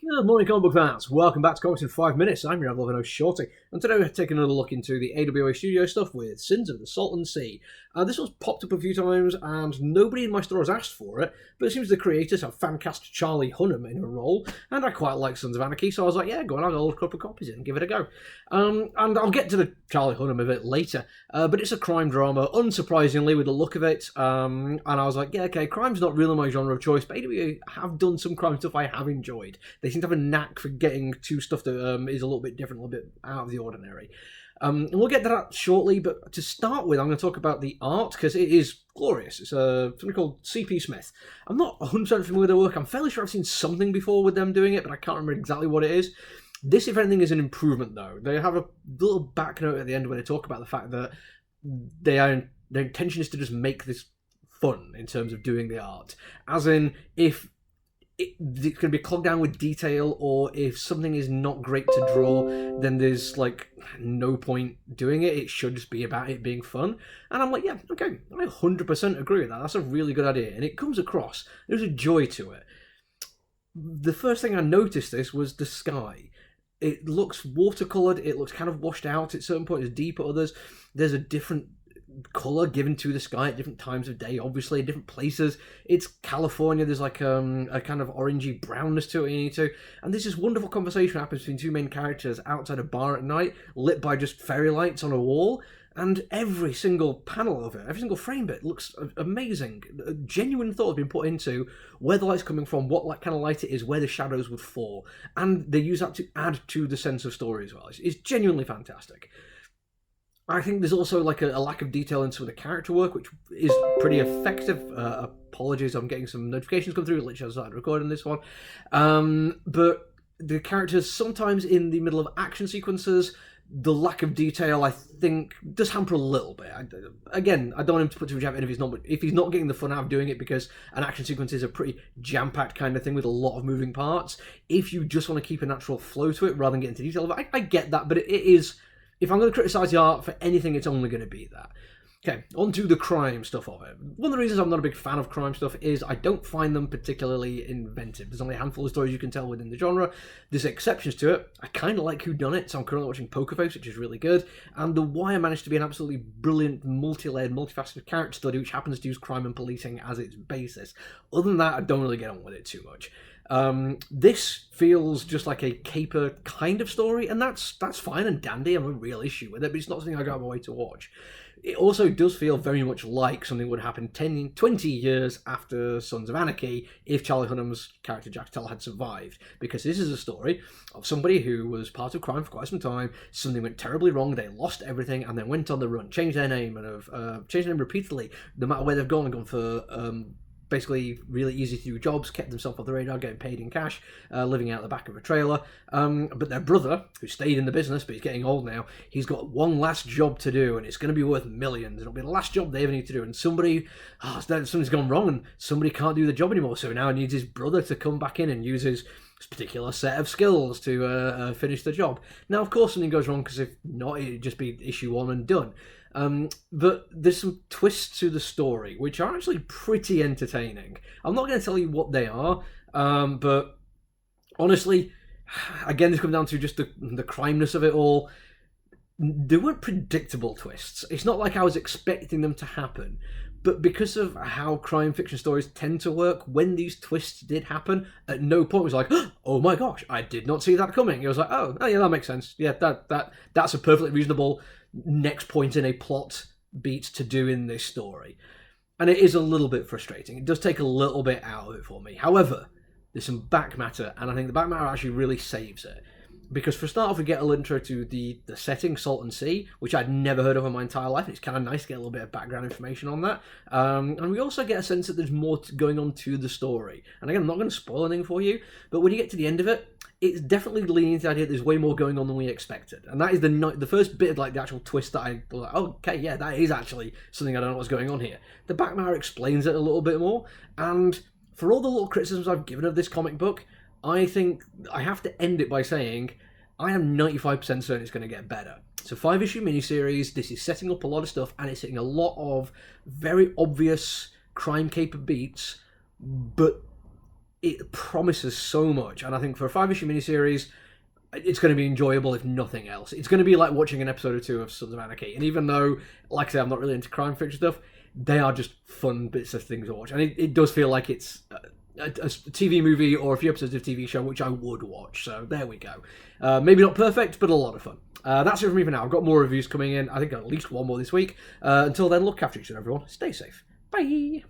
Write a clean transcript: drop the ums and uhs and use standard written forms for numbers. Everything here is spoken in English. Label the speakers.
Speaker 1: Good morning, comic book fans. Welcome back to Comics in 5 Minutes. I'm your Evelyn Shorty, and today we're taking another look into the AWA studio stuff with Sins of the Salton Sea. This one's popped up a few times, and nobody in my store has asked for it, but it seems the creators have fan-cast Charlie Hunnam in a role, and I quite like Sons of Anarchy, so I was like, yeah, go on, I'll load a couple of copies in and give it a go. And I'll get to the Charlie Hunnam a bit later, but it's a crime drama, unsurprisingly, with the look of it, and I was like, yeah, okay, crime's not really my genre of choice, but AWA have done some crime stuff I have enjoyed. They seem to have a knack for getting to stuff that is a little bit different, a little bit out of the ordinary. And we'll get to that shortly, but to start with, I'm going to talk about the art, because it is glorious. It's something called C.P. Smith. I'm not 100% familiar with their work. I'm fairly sure I've seen something before with them doing it, but I can't remember exactly what it is. This, if anything, is an improvement, though. They have a little back note at the end where they talk about the fact that their intention is to just make this fun in terms of doing the art. As in, if it's going to be clogged down with detail, or if something is not great to draw, then there's like no point doing it. It should just be about it being fun. And I'm like, yeah, okay, I 100% agree with that. That's a really good idea, and it comes across. There's a joy to it. The first thing I noticed this was the sky. It looks watercoloured, it looks kind of washed out at certain points, deep at others. There's a different colour given to the sky at different times of day, obviously, in different places. It's California, there's like a kind of orangey brownness to it you need to. And there's this wonderful conversation happens between two main characters outside a bar at night, lit by just fairy lights on a wall. And every single panel of it, every single frame bit looks amazing. A genuine thought has been put into where the light's coming from, what kind of light it is, where the shadows would fall. And they use that to add to the sense of story as well. It's genuinely fantastic. I think there's also like a lack of detail in some of the character work, which is pretty effective. Apologies, I'm getting some notifications come through, literally as I started recording this one. But the characters, sometimes in the middle of action sequences, the lack of detail, I think, does hamper a little bit. Again, I don't want him to put too much effort in if he's not getting the fun out of doing it, because an action sequence is a pretty jam-packed kind of thing with a lot of moving parts. If you just want to keep a natural flow to it rather than get into detail, I get that, but it is... If I'm going to criticise the art for anything, it's only going to be that. Okay, on to the crime stuff of it. One of the reasons I'm not a big fan of crime stuff is I don't find them particularly inventive. There's only a handful of stories you can tell within the genre. There's exceptions to it. I kind of like Whodunit, so I'm currently watching Poker Face, which is really good. And The Wire managed to be an absolutely brilliant, multi-layered, multifaceted character study, which happens to use crime and policing as its basis. Other than that, I don't really get on with it too much. This feels just like a caper kind of story, and that's fine and dandy. I have a real issue with it, but it's not something I go out of my way to watch. It also does feel very much like something would happen 20 years after Sons of Anarchy if Charlie Hunnam's character Jack Tell had survived, because this is a story of somebody who was part of crime for quite some time. Something went terribly wrong, they lost everything, and then went on the run, changed their name, and have changed their name repeatedly, no matter where they've gone, and gone for... basically really easy to do jobs, kept themselves off the radar, getting paid in cash, living out the back of a trailer. But their brother, who stayed in the business, but he's getting old now, he's got one last job to do, and it's going to be worth millions. It'll be the last job they ever need to do, and something's gone wrong, and somebody can't do the job anymore, so now he needs his brother to come back in and use his particular set of skills to finish the job. Now, of course, something goes wrong, because if not, it'd just be issue one and done. But there's some twists to the story, which are actually pretty entertaining. I'm not going to tell you what they are, but honestly, again, this comes down to just the crimeness of it all. They weren't predictable twists. It's not like I was expecting them to happen. But because of how crime fiction stories tend to work, when these twists did happen, at no point was like, oh my gosh, I did not see that coming. It was like, oh yeah, that makes sense. Yeah, that's a perfectly reasonable next point in a plot beat to do in this story. And it is a little bit frustrating. It does take a little bit out of it for me. However, there's some back matter, and I think the back matter actually really saves it. Because for a start off, we get a little intro to the setting, Salton Sea, which I'd never heard of in my entire life. It's kind of nice to get a little bit of background information on that. And we also get a sense that there's more going on to the story. And again, I'm not going to spoil anything for you, but when you get to the end of it, it's definitely leaning into the idea that there's way more going on than we expected. And that is the first bit of like the actual twist that I was like, oh, okay, yeah, that is actually something I don't know what's going on here. The back matter explains it a little bit more. And for all the little criticisms I've given of this comic book, I think I have to end it by saying I am 95% certain it's going to get better. It's a 5-issue miniseries. This is setting up a lot of stuff, and it's hitting a lot of very obvious crime caper beats, but it promises so much, and I think for a 5-issue miniseries, it's going to be enjoyable if nothing else. It's going to be like watching an episode or two of Sons of Anarchy, and even though, like I say, I'm not really into crime fiction stuff, they are just fun bits of things to watch, and it does feel like it's a TV movie or a few episodes of TV show which I would watch. So there we go. Maybe not perfect, but a lot of fun. That's it from me for now. I've got more reviews coming in. I think at least one more this week. Until then, look after each other, everyone. Stay safe. Bye.